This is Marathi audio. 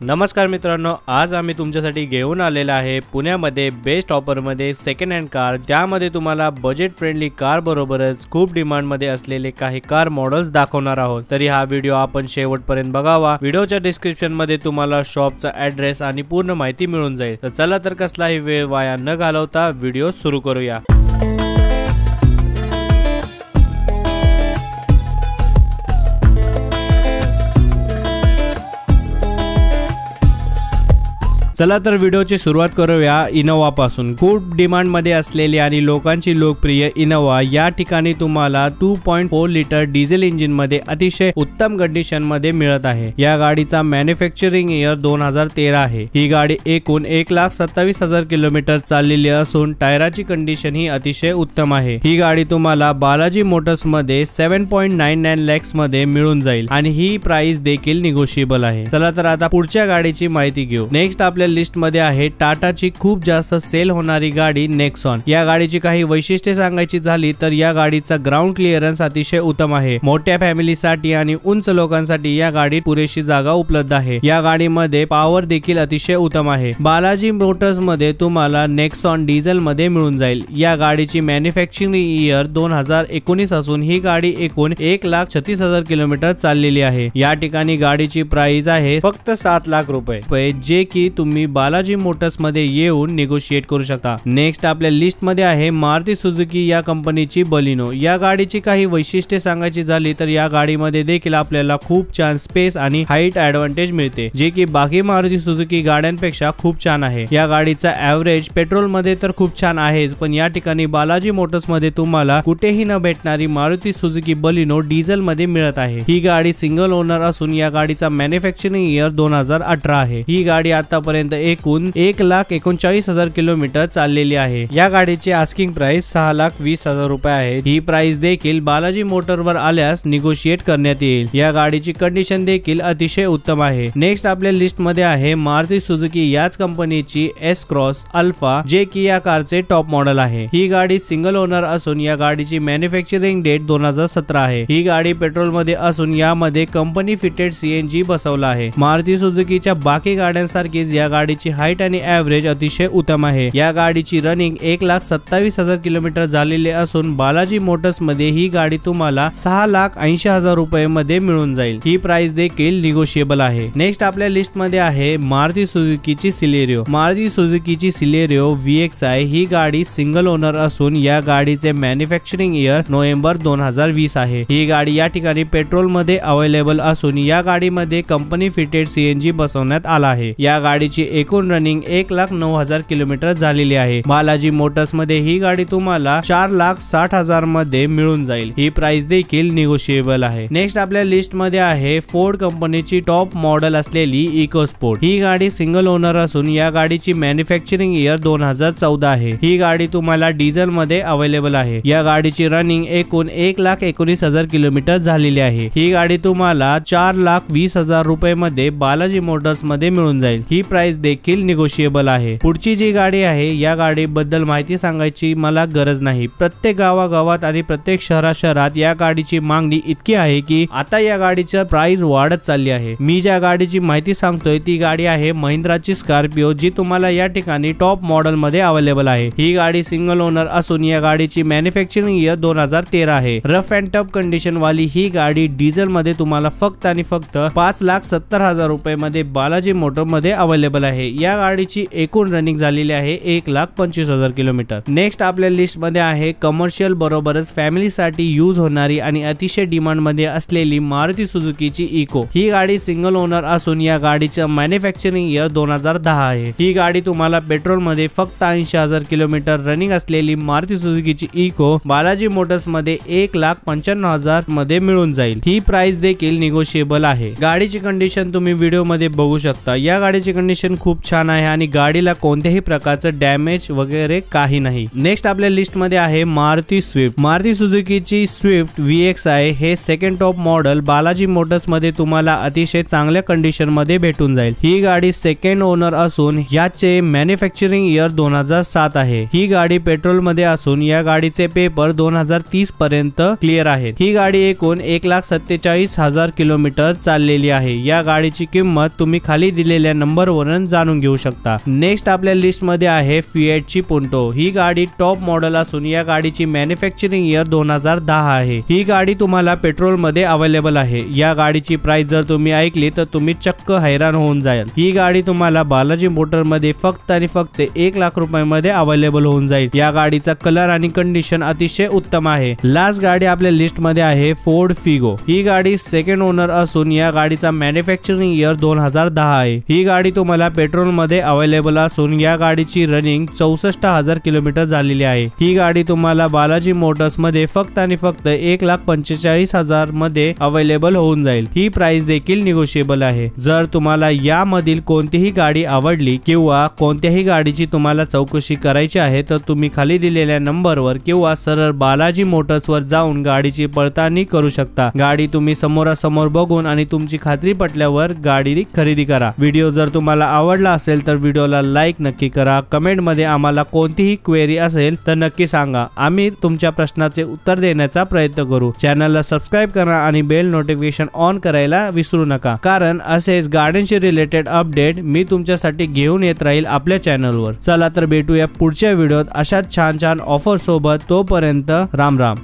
नमस्कार मित्रांनो, आज आम्ही तुमच्यासाठी घेऊन आलेला आहे पुण्यामध्ये बेस्ट ऑफर मध्ये सेकंड हँड कार, ज्यामध्ये तुम्हाला बजेट फ्रेंडली कार बरोबरच खूप डिमांड मध्ये असलेले काही कार मॉडेल्स दाखवणार आहोत। तरी हा व्हिडिओ आपण शेवटपर्यंत बघावा। व्हिडिओच्या डिस्क्रिप्शन मध्ये तुम्हाला शॉपचा ॲड्रेस आणि पूर्ण माहिती मिळून जाईल। तर चला तर कसलाही वेळ वाया न घालवता व्हिडिओ सुरू करूया। चला तर व्हिडिओची सुरुवात करूया इनोवा पासून। खूप डिमांड मध्ये असलेली आणि लोकांची लोकप्रिय इनोवा या ठिकाणी तुम्हाला 2.4 लिटर डिझेल इंजिन मध्ये अतिशय उत्तम कंडिशन मध्ये मिळत आहे। या गाडीचा मॅन्युफॅक्चरिंग इयर 2013 आहे। ही गाडी एकूण 1,27,000 किलोमीटर चाललेली असून टायराची कंडिशन ही अतिशय उत्तम आहे। ही गाडी तुम्हाला बालाजी मोटर्स मध्ये 7.99 लॅक्स मध्ये मिळून जाईल आणि ही प्राइस देखील निगोशिएबल आहे। चला तर आता पुढच्या गाडीची माहिती घेऊ। नेक्स्ट आपल्या लिस्ट मध्ये आहे टाटाची खूप जास्त सेल होणारी गाडी नेक्सॉन। या गाडीची काही वैशिष्ट्ये सांगायची झाली तर या गाडीचा ग्राउंड क्लिअरन्स अतिशय उत्तम आहे। मोठ्या फॅमिलीसाठी आणि उंच लोकांसाठी या गाडीत पुरेशी जागा उपलब्ध आहे। या गाडीमध्ये पॉवर देखील अतिशय उत्तम आहे। बालाजी मोटर्स मध्ये तुम्हाला नेक्सॉन डिझेल मध्ये मिळून जाईल। या गाडीची मॅन्युफॅक्चरिंग इयर 2019 असून ही गाडी एकूण 1,36,000 किलोमीटर चाललेली आहे। या ठिकाणी गाडीची प्राइस आहे फक्त 7 लाख रुपये, जे की तुम्ही बालाजी मोटर्स मध्ये येऊन निगोशिएट करू शकता। नेक्स्ट आपल्या लिस्ट मध्ये आहे मारुती सुझुकी या कंपनीची बलिनो। या गाडीची काही वैशिष्ट्ये सांगायची झाली तर या गाडीमध्ये देखील आपल्याला खूप छान स्पेस आणि हाईट ऍडव्हांटेज मिळते, जे की बाकी मारुती सुझुकी गाड्यांपेक्षा खूप छान आहे। या गाडीचा ऍव्हरेज पेट्रोल मध्ये तर खूप छान आहे, पण या ठिकाणी बालाजी मोटर्स मध्ये तुम्हाला कुठेही न भेटणारी मारुती सुझुकी बलिनो डिझेल मध्ये मिळत आहे। ही गाडी सिंगल ओनर असून या गाडीचा मॅन्युफॅक्चरिंग इयर 2018 आहे। ही गाडी आतापर्यंत एकूण 1,39,000 किलोमीटर चाललेली आहे। या गाडीची आस्किंग प्राइस 6,20,000 रुपये आहे। ही प्राइस देखील बालाजी मोटर वर आल्यास निगोशिएट करण्यात येईल। या गाडीची कंडिशन देखील अतिशय उत्तम आहे। नेक्स्ट आपल्या लिस्ट मध्ये आहे मारुती सुझुकी याच कंपनीची एस क्रॉस अल्फा, जे की या कारचे टॉप मॉडेल आहे। ही गाडी सिंगल ओनर असून या गाडीची मॅन्युफॅक्चरिंग डेट 2017 आहे। ही गाडी पेट्रोल मध्ये असून यामध्ये कंपनी फिटेड सीएनजी बसवला आहे। मारुती सुझुकीच्या बाकी गाड्यांसारखीच या गाडीची हाईट आणि ऍव्हरेज अतिशय उत्तम आहे। या गाडीची रनिंग 1,27,000 किलोमीटर झालेली असून बालाजी मोटर्स मध्ये ही गाडी तुम्हाला 6,80,000 रुपये मध्ये मिळून जाईल। ही प्राइस देखील निगोशिएबल आहे। नेक्स्ट आपल्या लिस्ट मध्ये आहे मारुती सुझुकीची सिलेरियो। मारुती सुझुकीची सिलेरियो VXI ही गाडी सिंगल ओनर असून या गाडीचे मॅन्युफॅक्चरिंग इयर नोव्हेंबर 2020 आहे। ही गाडी या ठिकाणी पेट्रोल मध्ये अवेलेबल असून या गाडीमध्ये कंपनी फिटेड सीएनजी बसवण्यात आला आहे। या गाडीची एकूण रनिंग 1,09,000 किलोमीटर झालेली आहे। बालाजी मोटर्स मध्ये ही गाडी तुम्हाला 4,60,000 मध्ये मिळून जाईल। ही प्राइस देखील निगोशिएबल आहे। नेक्स्ट आपल्या लिस्ट मध्ये आहे फोर्ड कंपनीची टॉप मॉडेल असलेली इकोस्पोर्ट। ही गाडी सिंगल ओनर असून या गाडीची मॅन्युफॅक्चरिंग इयर 2014 आहे। ही गाडी तुम्हाला डिझेल मध्ये अवेलेबल आहे। या गाडीची रनिंग एकूण 1,19,000 किलोमीटर झालेली आहे। ही गाडी तुम्हाला 4,20,000 रुपये मध्ये बालाजी मोटर्स मध्ये मिळून जाईल। ही प्राइस देखील निगोशिएबल आहे। पुढची जी गाडी आहे या गाडीबद्दल माहिती सांगायची मला गरज नाही। प्रत्येक गावागावात आणि प्रत्येक शहरात या गाडीची मागणी इतकी आहे की आता या गाडीची प्राइस वाढत चालली आहे। मी ज्या गाडीची माहिती सांगतोय ती गाडी आहे महिंद्राची स्कॉर्पिओ, जी तुम्हाला या ठिकाणी टॉप मॉडेल मध्ये अवेलेबल आहे। ही गाडी सिंगल ओनर असून या गाडीची मॅन्युफॅक्चरिंग इयर 2013 आहे। रफ अँड टफ कंडिशन वाली ही गाडी डिझेल मध्ये तुम्हाला फक्त आणि फक्त 5,70,000 रुपये मध्ये बालाजी मोटर मध्ये अवेलेबल आहे। या गाडीची एकूण रनिंग झालेली आहे 1,25,000 किलोमीटर। नेक्स्ट आपल्या लिस्ट मध्ये आहे कमर्शियल बरोबरच फॅमिली साठी यूज होणारी आणि अतिशय डिमांड मध्ये असलेली मारुती सुझुकीची इको। ही गाडी सिंगल ओनर असून या गाडीचं मॅन्युफॅक्चरिंग इयर 2010 आहे। ही गाडी तुम्हाला पेट्रोल मध्ये फक्त 80,000 किलोमीटर रनिंग असलेली मारुती सुझुकीची इको बालाजी मोटर्स मध्ये 1,95,000 मध्ये मिळून जाईल। ही प्राइस देखील निगोशिएबल आहे। गाडीची कंडिशन तुम्ही व्हिडिओ मध्ये बघू शकता। या गाडीची कंडिशन कंडिशन खूप छान आहे आणि गाडीला कोणत्याही प्रकारचं डॅमेज वगैरे काही नाही. नेक्स्ट आपल्या लिस्ट मध्ये आहे मारुती स्विफ्ट. मारुती सुझुकीची स्विफ्ट VX आहे. हे second top model Balaji Motors मध्ये तुम्हाला अतिशय चांगल्या कंडिशन मध्ये भेटून जाईल. ही गाडी सेकंड ओनर असून याचे मॅन्युफॅक्चरिंग इयर 2007 आहे. ही गाडी पेट्रोल मध्ये असून या गाडीचे पेपर 2030 पर्यंत क्लिअर आहेत. ही गाडी एकूण 1,47,000 किलोमीटर चाललेली आहे. या गाडीची किंमत तुम्ही खाली दिलेल्या नंबर वरून जाणून घेऊ शकता. नेक्स्ट आपल्या लिस्ट मध्ये आहे फिएटची पुंटो. ही गाडी टॉप मॉडेल असून या गाडीची मॅन्युफॅक्चरिंग इयर 2010 आहे. ही गाडी तुम्हाला पेट्रोल मध्ये अवेलेबल आहे. या गाडीची प्राइस जर तुम्ही ऐकली तर तुम्ही चक्क हैराण होऊन जाईल. ही गाडी तुम्हाला बालाजी मोटर मध्ये फक्त आणि फक्त 1 लाख रुपयामध्ये अवेलेबल होऊन जाईल. या गाडीचा कलर आणि कंडिशन अतिशय उत्तम आहे. लास्ट गाडी आपल्या लिस्ट मध्ये आहे फोर्ड फिगो. ही गाडी सेकंड ओनर असून या गाडीचा मॅन्युफॅक्चरिंग इयर 2010 आहे. ही गाडी तुम्हाला पेट्रोल मध्ये अवेलेबल असून या गाडीची रनिंग 64,000 किलोमीटर झालेली आहे. ही गाडी तुम्हाला बालाजी मोटर्स मध्ये फक्त आणि फक्त 1,45,000 मध्ये अवेलेबल होऊन जाईल. ही प्राइस देखील निगोशिएबल आहे. जर तुम्हाला यामधील कोणतीही गाडी आवडली किंवा कोणत्याही गाडीची तुम्हाला चौकशी करायची आहे तर तुम्ही खाली दिलेल्या नंबरवर किंवा सरळ बालाजी मोटर्स वर जाऊन गाडीची पडताळणी करू शकता. गाडी तुम्ही समोरासमोर बघून आणि तुमची खात्री पटल्यावर गाडी खरेदी करा. व्हिडिओ जर तुम्हाला आवडला असेल तर व्हिडिओला लाईक नक्की करा. कमेंट मध्ये आम्हाला कोणतीही क्वेरी असेल तर नक्की सांगा. आम्ही तुमच्या प्रश्नाचे उत्तर देण्याचा प्रयत्न करू. चॅनलला सबस्क्राईब करा आणि बेल नोटिफिकेशन ऑन करायला विसरू नका, कारण असेच गाड्यांशी रिलेटेड अपडेट मी तुमच्यासाठी घेऊन येत राहील आपल्या चॅनलवर. चला तर भेटूया पुढच्या व्हिडिओत अशाच छान छान ऑफर सोबत. तोपर्यंत राम राम.